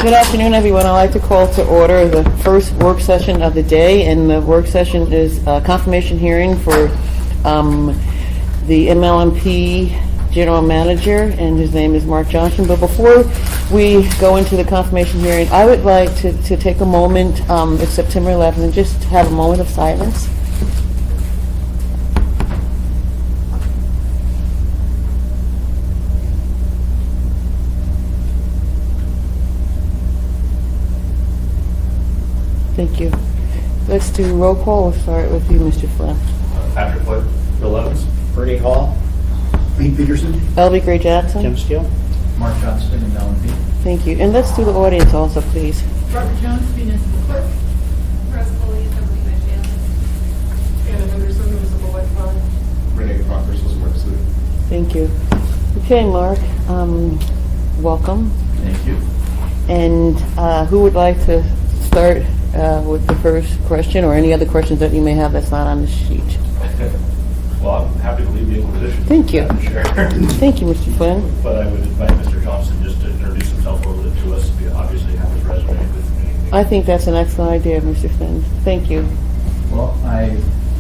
Good afternoon, everyone. I'd like to call to order the first work session of the day, and the work session is a confirmation hearing for the ML&P General Manager, and his name is Mark Johnston. But before we go into the confirmation hearing, I would like to take a moment, it's September 11th, and just have a moment of silence. Thank you. Let's do roll call. We'll start with you, Mr. Flynn. Patrick Floyd, Bill Evans, Bernie Hall, Lee Peterson, L.B. Gray Jackson. Tim Steele, Mark Johnston and ML&P. Thank you. And let's do the audience also, please. Robert Jones, Municipal Clerk. Russ Foley, Assembly by Anna Henderson, Municipal Electronic. Renee Crocker, Social Work City. Thank you. Okay, Mark, welcome. Thank you. And who would like to start with the first question, or any other questions that you may have that's not on the sheet? Well, I'm happy to leave the Inquisition. Thank you. Sure. Thank you, Mr. Flynn. But I would invite Mr. Johnston just to introduce himself a little bit to us. We obviously have his resume with me. I think that's an excellent idea, Mr. Flynn. Thank you. Well, I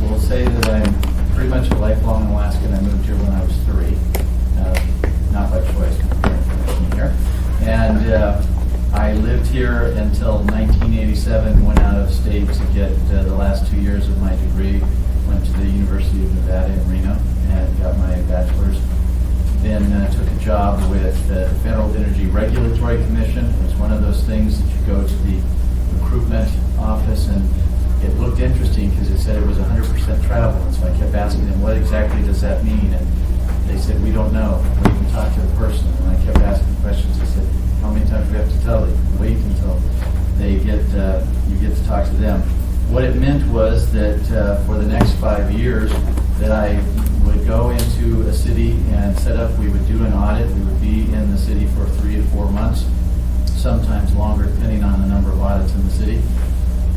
will say that I'm pretty much a lifelong Alaskan. I moved here when I was 3. Not by choice, kind of here. And I lived here until 1987, went out of state to get the last 2 years of my degree. Went to the University of Nevada in Reno and got my bachelor's. Then took a job with the Federal Energy Regulatory Commission. It was one of those things that you go to the recruitment office, and it looked interesting because it said it was 100% travel. And so I kept asking them, what exactly does that mean? And they said, we don't know. We can talk to the person. And I kept asking questions. I said, how many times do we have to tell you? Wait until you get to talk to them. What it meant was that for the next 5 years that I would go into a city and set up, we would do an audit. We would be in the city for 3 to 4 months, sometimes longer depending on the number of audits in the city.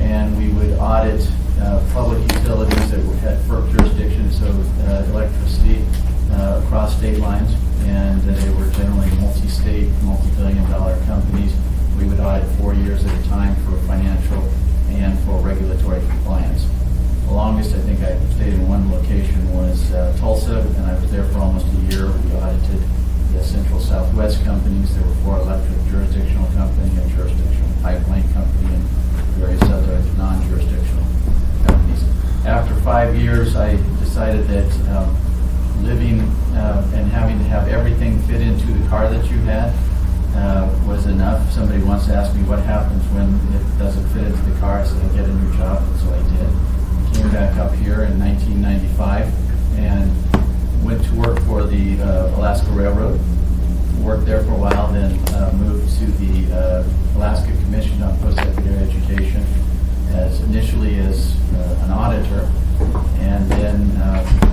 And we would audit public utilities that had FERC jurisdiction, so electricity across state lines. And they were generally multi-state, multi-billion-dollar companies. We would audit 4 years at a time for financial and for regulatory compliance. The longest I think I stayed in one location was Tulsa, and I was there for almost a year. We audited the Central Southwest companies. There were 4 electric jurisdictional companies, a jurisdictional pipeline company, and various other non-jurisdictional companies. After 5 years, I decided that living and having to have everything fit into the car that you had was enough. Somebody once asked me what happens when it doesn't fit into the car. I said, I get a new job, and so I did. Came back up here in 1995 and went to work for the Alaska Railroad. Worked there for a while, then moved to the Alaska Commission on Post-Secondary Education initially as an auditor, and then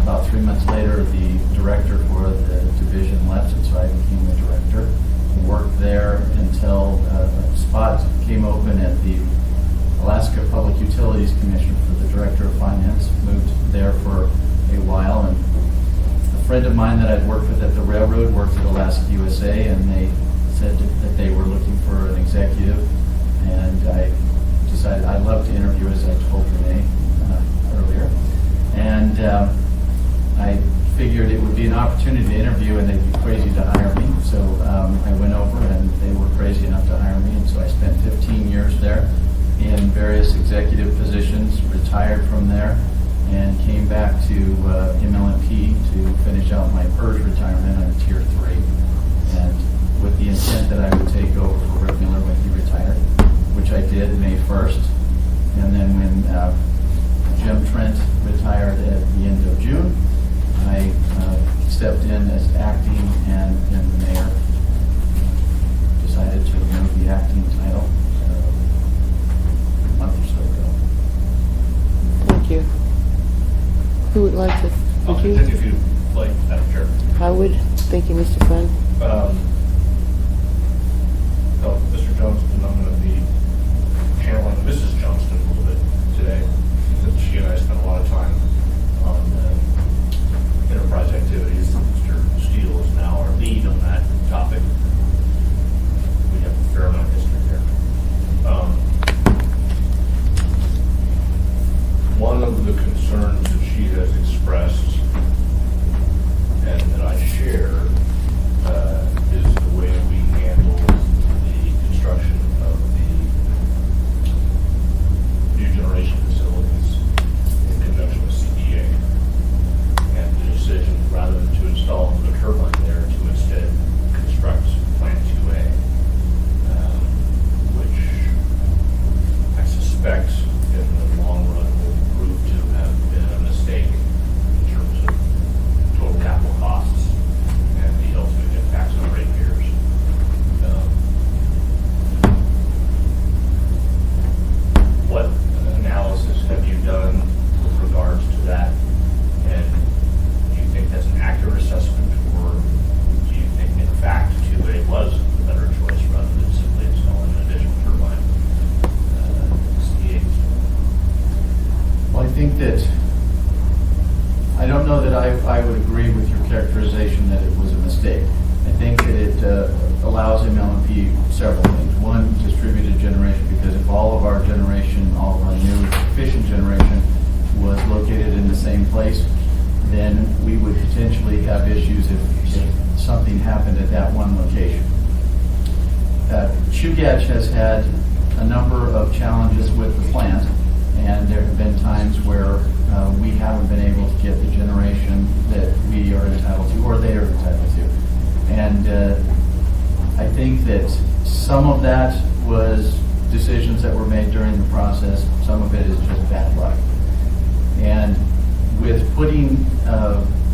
about 3 months later the director for the division left, and so I became the director. Worked there until a spot came open at the Alaska Public Utilities Commission for the Director of Finance. Moved there for a while, and a friend of mine that I'd worked with at the railroad worked at Alaska USA, and they said that they were looking for an executive, and I decided I'd love to interview, as I told Renee earlier. And I figured it would be an opportunity to interview, and they'd be crazy to hire me. So I went over, and they were crazy enough to hire me, and so I spent 15 years there in various executive positions, retired from there, and came back to ML&P to finish out my PERS retirement on Tier 3, and with the intent that I would take over for Rick Miller when he retired, which I did May 1st. And then when Jim Trent retired at the end of June, I stepped in as acting, and then the mayor decided to remove the acting title a month or so ago. Thank you. Who would like to? I'll Thank you. continue if you'd like, Madam Chair. Howard. Thank you, Mr. Flynn. Mr. Johnston, I'm going to be channeling Mrs. Johnston a little bit today, since she and I spent a lot of time on enterprise activities. Mr. Steele is now our lead on that topic. We have a fair amount of history there. think that, I don't know that I would agree with your characterization that it was a mistake. I think that it allows ML&P several things. One, distributed generation, because if all of our generation, all of our new efficient generation was located in the same place, then we would potentially have issues if something happened at that one location. Chugach has had a number of challenges with the plant, and there have been times where we haven't been able to get the generation that we are entitled to, or they are entitled to. And I think that some of that was decisions that were made during the process. Some of it is just bad luck. And with putting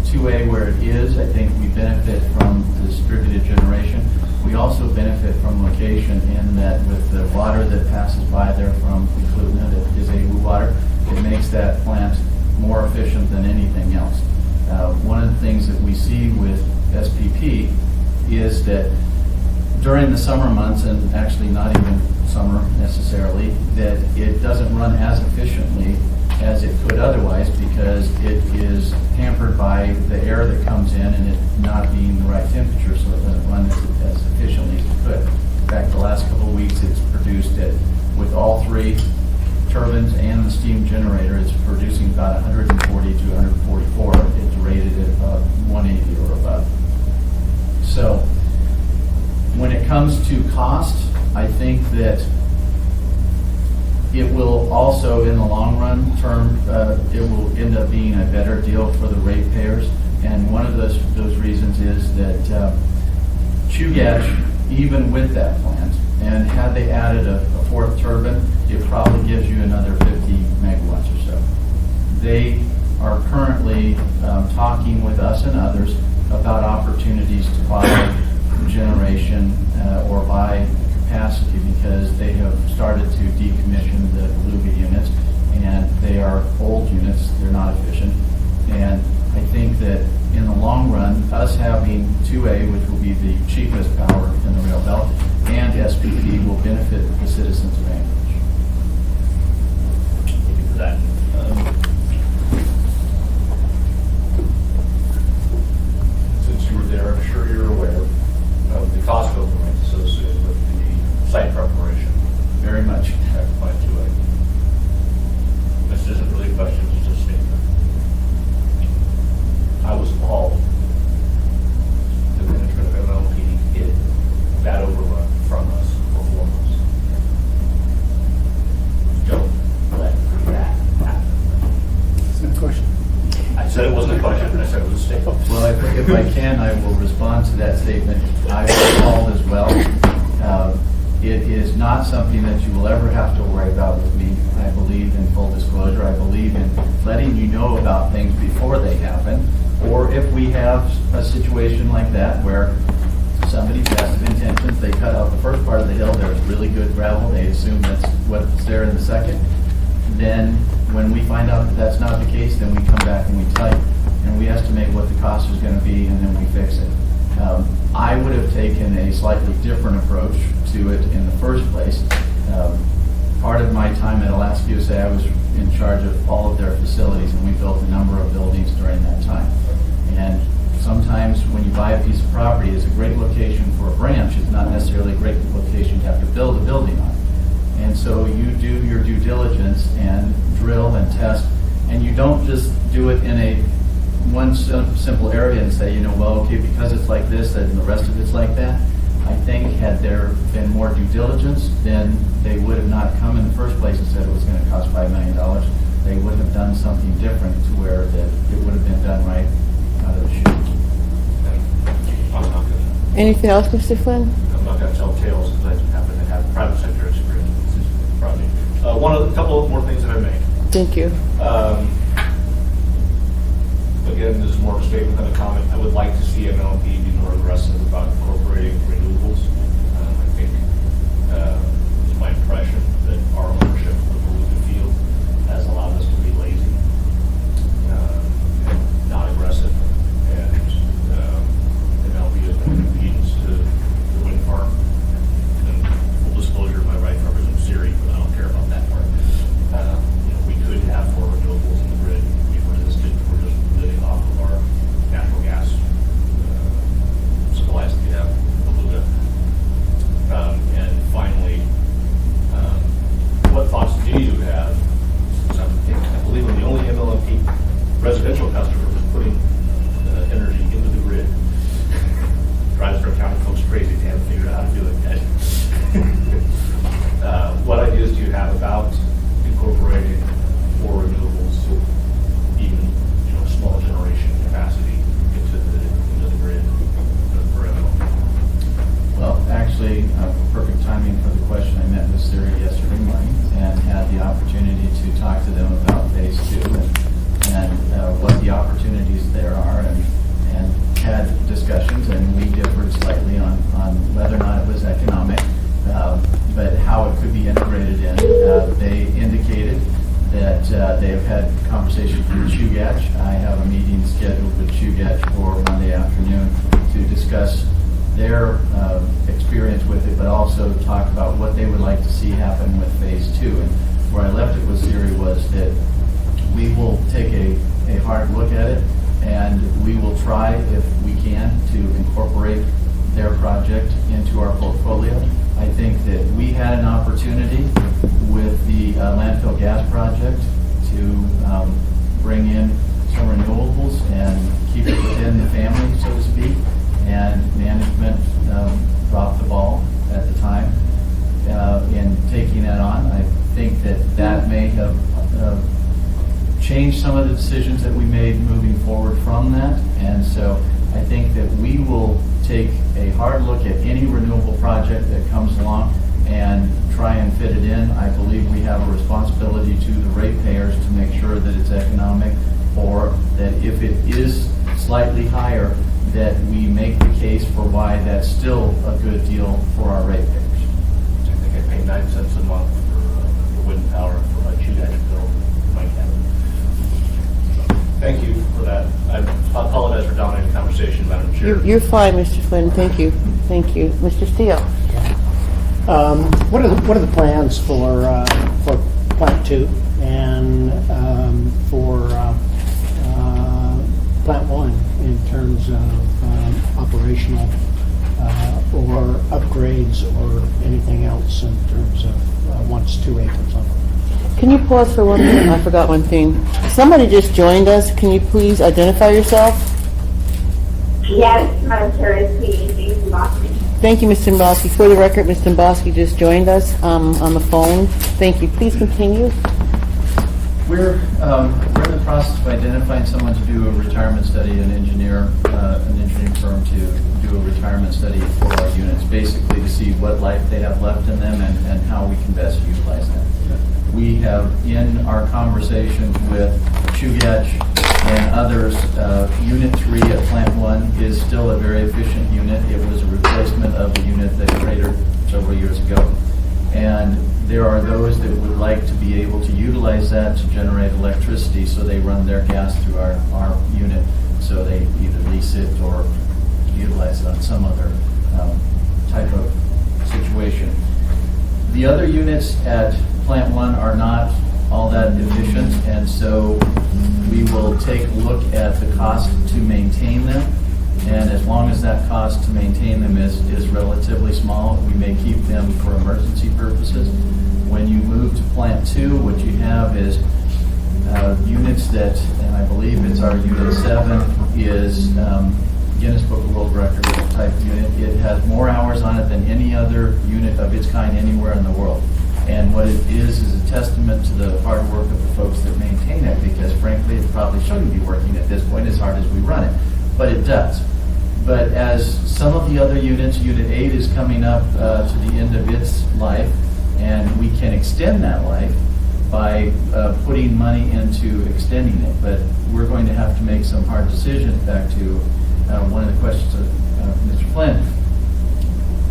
2A where it is, I think we benefit from distributed generation. We also benefit from location in that with the water that passes by there from Eklutna, that is AWU water, it makes that plant more efficient than anything else. One of the things that we see with SPP is that during the summer months, and actually not even summer necessarily, that it doesn't run as efficiently as it could otherwise because it is hampered by the air that comes in and it not being the right temperature, so it doesn't run as efficiently as it could. In fact, the last couple of weeks it's produced at, with all three turbines and the steam generator, it's producing about 140 to 144. It's rated at about 180 or above. So when it comes to cost, I think that it will also, in the long run term, it will end up being a better deal for the ratepayers. And one of those reasons is that Chugach, even with that plant, and had they added a fourth turbine, it probably gives you another 50 megawatts or so. They are currently talking with us and others about opportunities to buy generation or buy capacity because they have started to decommission the Beluga units, and they are old units, they're not efficient. And I think that in the long run, us having 2A, which will be the cheapest power in the rail belt, and SPP will benefit the citizens of Anchorage. Thank you for that. Since you were there, I'm sure you're aware of the cost overruns associated with the site preparation. Very much. At Plant 2A. This isn't really a question, it's just a statement. I was appalled. The management of ML&P hid that overrun from us for 4 months. Don't let that happen. It's not a question. I said it wasn't a question, I said it was a statement. Well, if I can, I will respond to that statement. I was appalled as well. It is not something that you will ever have to worry about with me. I believe in full disclosure. I believe in letting you know about things before they happen. Or if we have a situation like that where somebody's best of intentions, they cut out the first part of the hill, there's really good gravel, they assume that's what's there in the second. Then when we find out that that's not the case, then we come back and we tell you. And we estimate what the cost is going to be, and then we fix it. I would have taken a slightly different approach to it in the first place. Part of my time at Alaska USA, I was in charge of all of their facilities, and we built a number of buildings during that time. And sometimes when you buy a piece of property, it's a great location for a branch. It's not necessarily a great location to have to build a building on. And so you do your due diligence and drill and test, and you don't just do it in a one simple area and say, well, okay, because it's like this, and the rest of it's like that. I think had there been more due diligence, then they would have not come in the first place and said it was going to cost $5 million. They would have done something different to where that it would have been done right out of the chute. I'm not gonna, Anything else, Mr. Flynn? I'm not gonna tell tales because I happen to have private sector experience with this project. A couple of more things that I may. Thank you. Again, this is more of a statement than a comment. I would like to see ML&P be more aggressive about incorporating renewables. I think it's my impression that our ownership of the Beluga field has allowed us to be lazy, and not aggressive, and ML&P has been an impedance to the wind farm. And full disclosure, my right represents Siri, but I don't care about that part. We could have more renewables in the Surrey yesterday morning and had the opportunity to talk to them about phase 2 and what the opportunities there are, and had discussions, and we differed slightly on whether or not it was economic, but how it could be integrated in. They indicated that they have had conversations with Chugach. I have a meeting scheduled with Chugach for Monday afternoon to discuss their experience with it, but also talk about what they would like to see happen with phase 2. And where I left it with Siri was that we will take a hard look at it, and we will try, if we can, to incorporate their project into our portfolio. I think that we had an opportunity with the landfill gas project to bring in some renewables and keep it within the family, so to speak, and management dropped the ball at the time in taking that on. I think that may have changed some of the decisions that we made moving forward from that, and so I think that we will take a hard look at any renewable project that comes along and try and fit it in. I believe we have a responsibility to the ratepayers to make sure that it's economic, or that if it is slightly higher, that we make the case for why that's still a good deal for our ratepayers. I think I pay 9 cents a month for wind power for my Chugach bill in my cabin. Thank you for that. I apologize for dominating the conversation, Madam Chair. You're fine, Mr. Flynn. Thank you. Thank you. Mr. Steele? What are the plans for Plant 2 and for Plant 1 in terms of operational or upgrades or anything else in terms of once 2 acres of it? Can you pause for 1 minute? I forgot one thing. Somebody just joined us. Can you please identify yourself? Yes, Madam Chair, it's me, Jason Boston. Thank you, Mr. Mbosky. For the record, Mr. Mbosky just joined us on the phone. Thank you. Please continue. We're in the process of identifying someone to do a retirement study, an engineering firm to do a retirement study for our units, basically to see what life they have left in them and how we can best utilize them. We have, in our conversations with Chugach and others, Unit 3 at Plant 1 is still a very efficient unit. It was a replacement of the unit that cratered several years ago. And there are those that would like to be able to utilize that to generate electricity, so they run their gas through our unit, so they either lease it or utilize it on some other type of situation. The other units at Plant 1 are not all that efficient, and so we will take a look at the cost to maintain them, and as long as that cost to maintain them is relatively small, we may keep them for emergency purposes. When you move to Plant 2, what you have is units that, and I believe it's our Unit 7, is Guinness Book of World Records type unit. It has more hours on it than any other unit of its kind anywhere in the world. And what it is a testament to the hard work of the folks that maintain it, because frankly, it probably shouldn't be working at this point as hard as we run it, but it does. But as some of the other units, Unit 8 is coming up to the end of its life, and we can extend that life by putting money into extending it. But we're going to have to make some hard decisions, back to one of the questions of Mr. Flynn,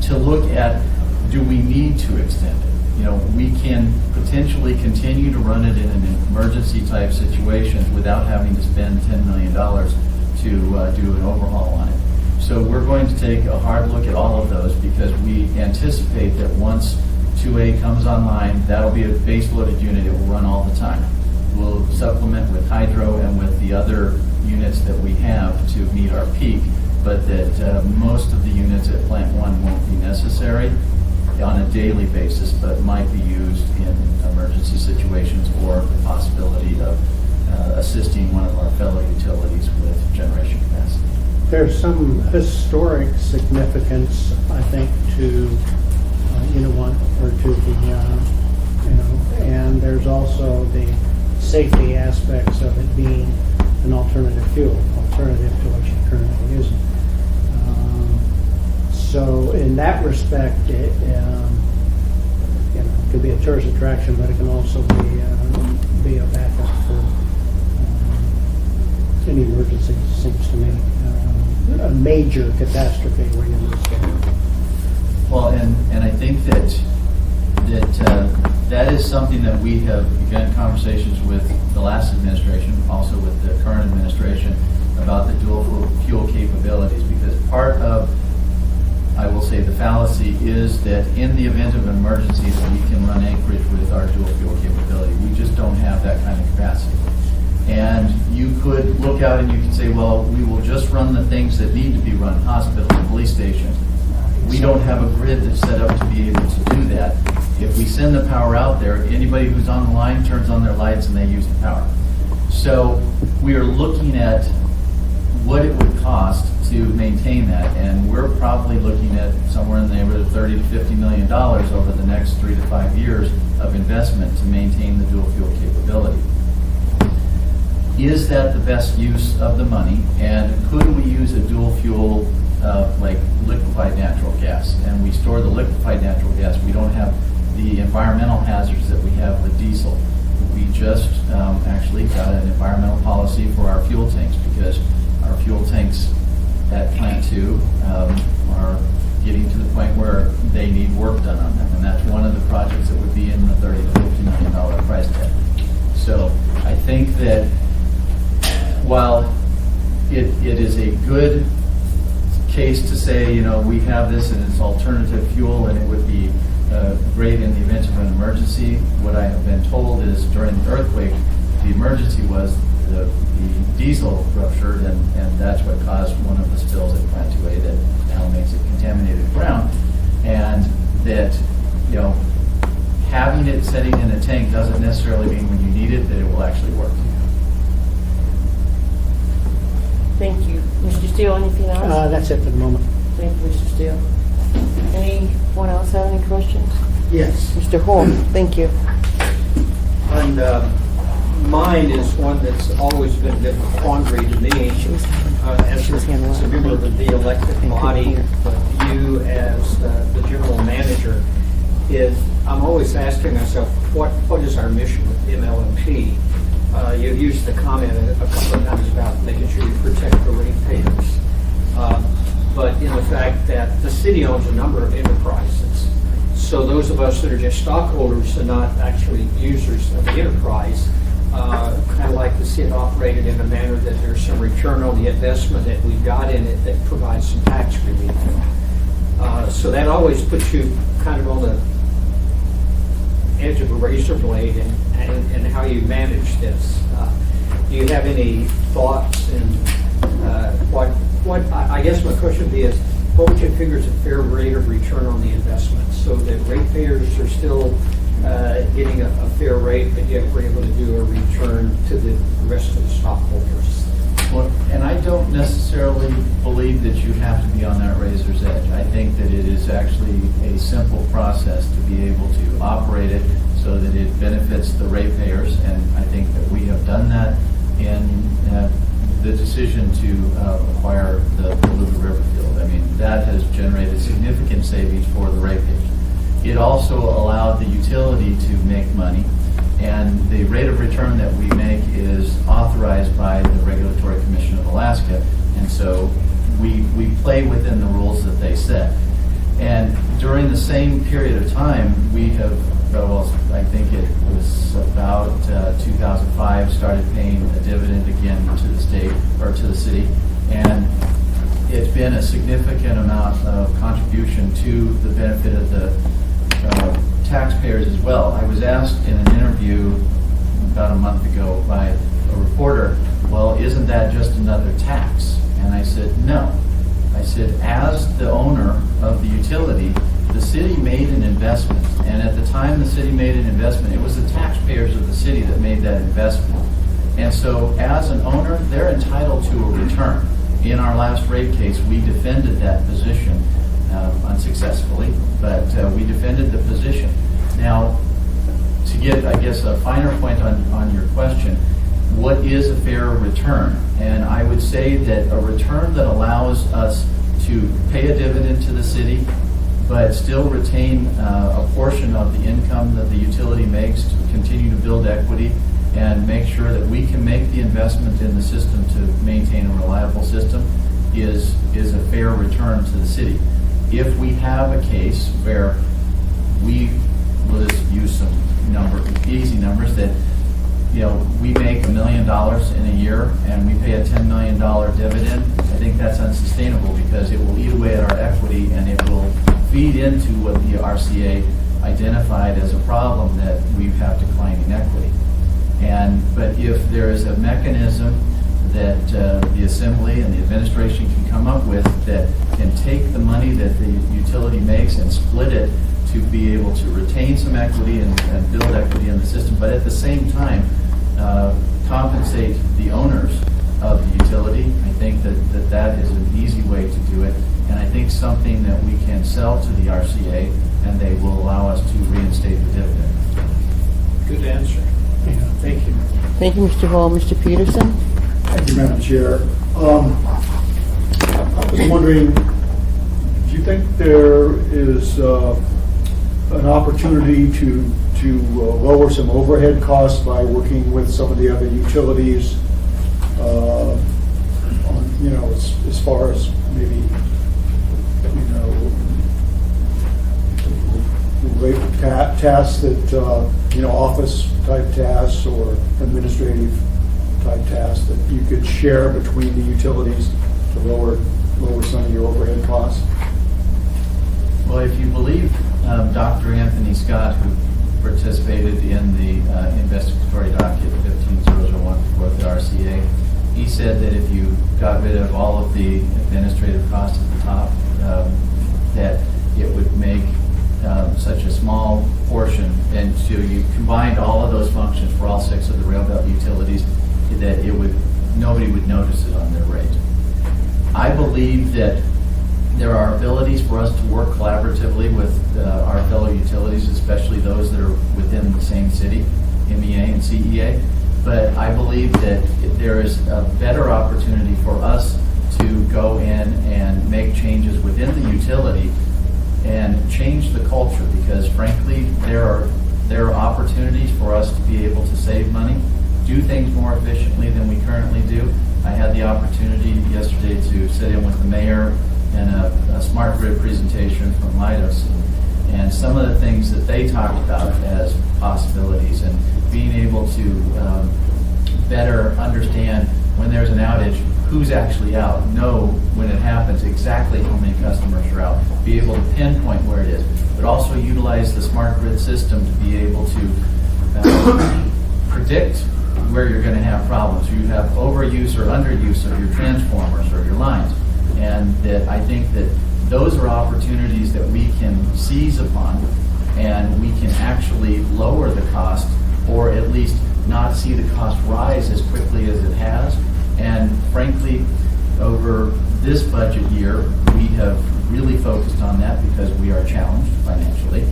to look at, do we need to extend it? You know, we can potentially continue to run it in an emergency type situation without having to spend $10 million to do an overhaul on it. So we're going to take a hard look at all of those, because we anticipate that once 2A comes online, that'll be a base-loaded unit. It will run all the time. We'll supplement with hydro and with the other units that we have to meet our peak, but that most of the units at Plant 1 won't be necessary on a daily basis, but might be used in emergency situations or the possibility of assisting one of our fellow utilities with generation capacity. There's some historic significance, I think, to Unit 1 or to the, and there's also the safety aspects of it being an alternative fuel, alternative to what you're currently using. So in that respect, could be a tourist attraction, but it can also be a backup for any emergency, it seems to me. A major catastrophe where you lose care. Well, and I think that is something that we have begun conversations with the last administration, also with the current administration, about the dual fuel capabilities, because part of, I will say, the fallacy is that in the event of an emergency that we can run Anchorage with our dual fuel capability. We just don't have that kind of capacity. And you could look out and you can say, well, we will just run the things that need to be run, hospitals, police stations. We don't have a grid that's set up to be able to do that. If we send the power out there, anybody who's on the line turns on their lights and they use the power. So we are looking at what it would cost to maintain that, and we're probably looking at somewhere in the neighborhood of $30 to $50 million over the next 3 to 5 years of investment to maintain the dual fuel capability. Is that the best use of the money, and could we use a dual fuel like liquefied natural gas? And we store the liquefied natural gas. We don't have the environmental hazards that we have with diesel. We just actually got an environmental policy for our fuel tanks, because our fuel tanks at Plant 2 are getting to the point where they need work done on them, and that's one of the projects that would be in the $30 to $50 million price tag. So I think that while it is a good case to say, we have this and it's alternative fuel and it would be great in the event of an emergency, what I have been told is during the earthquake, the emergency was the diesel ruptured, and that's what caused one of the spills at Plant 2A that now makes it contaminated ground. And that, having it sitting in a tank doesn't necessarily mean when you need it that it will actually work. Thank you. Mr. Steele, anything else? That's it for the moment. Thank you, Mr. Steele. Anyone else have any questions? Yes, Mr. Hall, thank you. and mine is one that's always been a bit of a quandary to me as a member of the elected body, but you as the general manager, is I'm always asking myself, what is our mission with ML&P? You've used the comment a couple of times about making sure you protect the ratepayers. But in the fact that the city owns a number of enterprises, so those of us that are just stockholders and not actually users of the enterprise, kind of like to see it operated in a manner that there's some return on the investment that we've got in it that provides some tax relief. So that always puts you kind of on the edge of a razor blade and how you manage this. Do you have any thoughts and what I guess my question would be is, what would you figure is a fair rate of return on the investment so that ratepayers are still getting a fair rate, but yet we're able to do a return to the rest of the stockholders? Well, and I don't necessarily believe that you have to be on that razor's edge. I think that it is actually a simple process to be able to operate it so that it benefits the ratepayers, and I think that we have done that in the decision to acquire the Beluga River Field. I mean, that has generated significant savings for the ratepayers. It also allowed the utility to make money, and the rate of return that we make is authorized by the Regulatory Commission of Alaska, and so we play within the rules that they set. And during the same period of time, we have, well, I think it was about 2005, started paying a dividend again to the state, or to the city, and it's been a significant amount of contribution to the benefit of the taxpayers as well. I was asked in an interview about a month ago by a reporter, well, isn't that just another tax? And I said, no. I said, as the owner of the utility, the city made an investment, and at the time the city made an investment, it was the taxpayers of the city that made that investment. And so as an owner, they're entitled to a return. In our last rate case, we defended that position unsuccessfully, but we defended the position. Now, to get, I guess, a finer point on your question, what is a fair return? And I would say that a return that allows us to pay a dividend to the city, but still retain a portion of the income that the utility makes to continue to build equity and make sure that we can make the investment in the system to maintain a reliable system is a fair return to the city. If we have a case where we'll just use some easy numbers, that we make $1 million in a year and we pay a $10 million dividend, I think that's unsustainable because it will eat away at our equity and it will feed into what the RCA identified as a problem, that we have declining equity. But if there is a mechanism that the Assembly and the administration can come up with that can take the money that the utility makes and split it to be able to retain some equity and build equity in the system, but at the same time compensate the owners of the utility, I think that is an easy way to do it, and I think something that we can sell to the RCA and they will allow us to reinstate the dividend. Good answer. Yeah, thank you. Thank you, Mr. Hall. Mr. Peterson? Thank you, Madam Chair. I was wondering, do you think there is an opportunity to lower some overhead costs by working with some of the other utilities, as far as maybe, related tasks that, office type tasks or administrative type tasks that you could share between the utilities to lower some of your overhead costs? Well, if you believe Dr. Anthony Scott, who participated in the investigatory docket 15001 before the RCA, he said that if you got rid of all of the administrative costs at the top, that it would make such a small portion, and so you combined all of those functions for all 6 of the rail belt utilities, that nobody would notice it on their rate. I believe that there are abilities for us to work collaboratively with our fellow utilities, especially those that are within the same city, MEA and CEA. But I believe that there is a better opportunity for us to go in and make changes within the utility and change the culture, because frankly, there are opportunities for us to be able to save money, do things more efficiently than we currently do. I had the opportunity yesterday to sit in with the mayor and a smart grid presentation from Leidos, and some of the things that they talked about as possibilities, and being able to better understand when there's an outage, who's actually out, know when it happens exactly how many customers are out, be able to pinpoint where it is, but also utilize the smart grid system to be able to predict where you're going to have problems. You have overuse or underuse of your transformers or your lines. And that I think that those are opportunities that we can seize upon, and we can actually lower the cost, or at least not see the cost rise as quickly as it has. And frankly, over this budget year, we have really focused on that because we are challenged financially.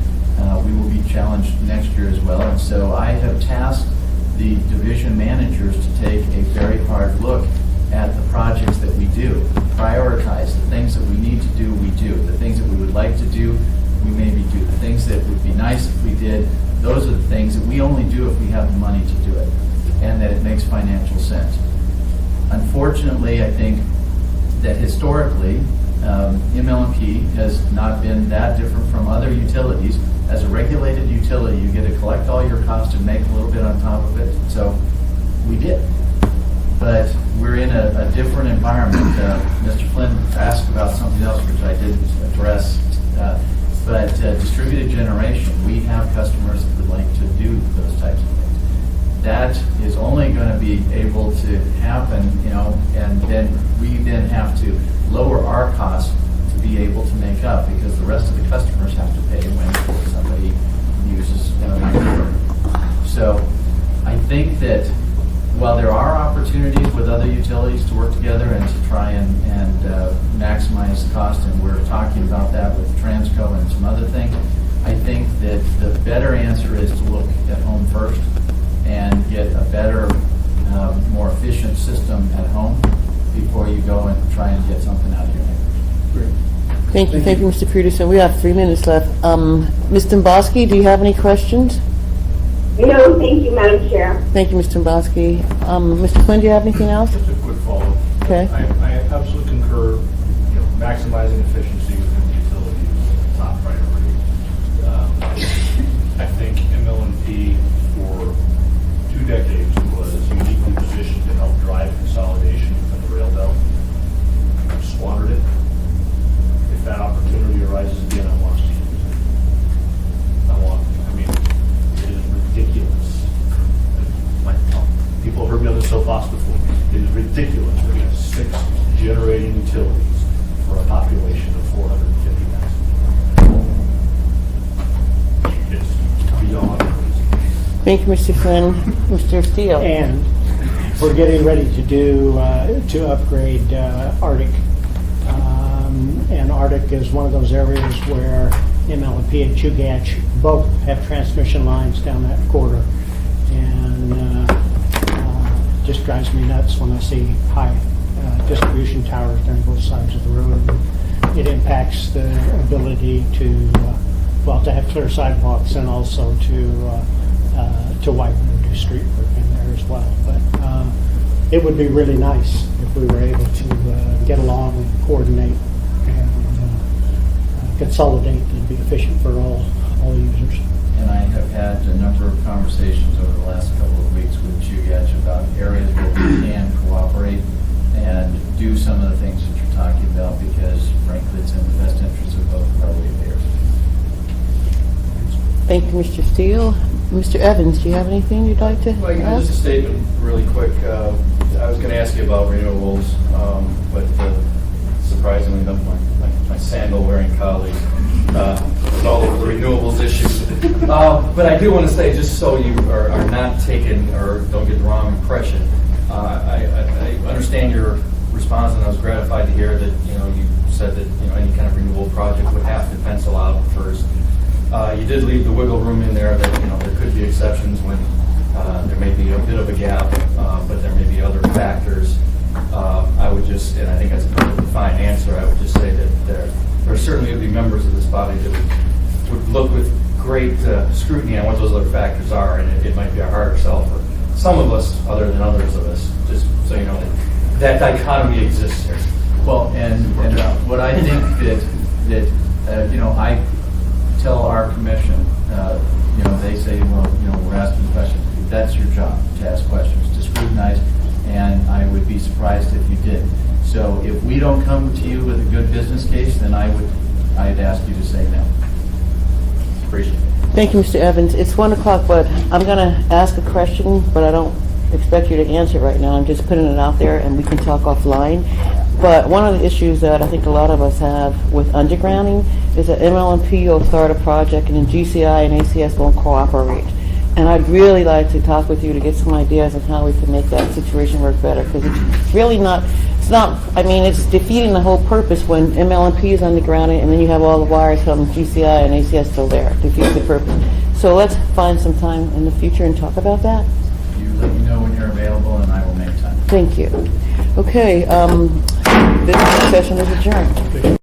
We will be challenged next year as well. And so I have tasked the division managers to take a very hard look at the projects that we do, prioritize the things that we need to do, we do. The things that we would like to do, we maybe do. The things that would be nice if we did, those are the things that we only do if we have the money to do it, and that it makes financial sense. Unfortunately, I think that historically, ML&P has not been that different from other utilities. As a regulated utility, you get to collect all your costs and make a little bit on top of it. So we did. But we're in a different environment. Mr. Flynn asked about something else which I didn't address. But distributed generation, we have customers that would like to do those types of things. That is only going to be able to happen, and then we then have to lower our costs to be able to make up, because the rest of the customers have to pay when somebody uses microgrid. So I think that while there are opportunities with other utilities to work together and to try and maximize cost, and we're talking about that with Transco and some other things, I think Thank you, Mr. Peterson. We have 3 minutes left. Ms. Dombrowski, do you have any questions? No, thank you, Madam Chair. Thank you, Ms. Dombrowski. Mr. Quinn, do you have anything else? Just a quick follow-up. Okay. I absolutely concur, maximizing efficiency within the utilities is top priority. I think ML&P for 2 decades was uniquely positioned to help drive consolidation within the rail belt. I've squandered it. If that opportunity arises again, I want to use it. It is ridiculous. People have heard me on the soapbox before. It is ridiculous. We have 6 generating utilities for a population of 450,000. It's beyond crazy. Thank you, Mr. Flynn. Mr. Steele? And we're getting ready to do, to upgrade Arctic. And Arctic is one of those areas where ML&P and Chugach both have transmission lines down that corridor. And just drives me nuts when I see high distribution towers down both sides of the road. It impacts the ability to, to have clear sidewalks and also to widen and do street work in there as well. But it would be really nice if we were able to get along and coordinate and consolidate and be efficient for all users. And I have had a number of conversations over the last couple of weeks with Chugach about areas where we can cooperate and do some of the things that you're talking about, because frankly it's in the best interest of both of our wayfarers. Thank you, Mr. Steele. Mr. Evans, do you have anything you'd like to Well, ask? just a statement really quick. I was going to ask you about renewables, but surprisingly, my sandal-wearing colleague with all of the renewables issues. But I do want to say, just so you are not taken or don't get the wrong impression, I understand your response, and I was gratified to hear that you said that any kind of renewable project would have to pencil out first. You did leave the wiggle room in there that there could be exceptions when there may be a bit of a gap, but there may be other factors. I would just, and I think that's a perfectly fine answer, I would just say that there certainly would be members of this body that would look with great scrutiny on what those other factors are, and it might be a harder sell for some of us other than others of us, just so you know that dichotomy exists here. Well, and what I think that I tell our commission, they say, we're asking questions. That's your job, to ask questions, to scrutinize, and I would be surprised if you did. So if we don't come to you with a good business case, then I'd ask you to say no. Appreciate it. Thank you, Mr. Evans. It's 1 o'clock, but I'm going to ask a question, but I don't expect you to answer right now. I'm just putting it out there, and we can talk offline. But one of the issues that I think a lot of us have with undergrounding is that ML&P will start a project, and then GCI and ACS won't cooperate. And I'd really like to talk with you to get some ideas on how we can make that situation work better, because it's really not, it's defeating the whole purpose when ML&P is undergrounded and then you have all the wires from GCI and ACS still there. Defeats the purpose. So let's find some time in the future and talk about that. You let me know when you're available, and I will make time. Thank you. Okay, this session is adjourned.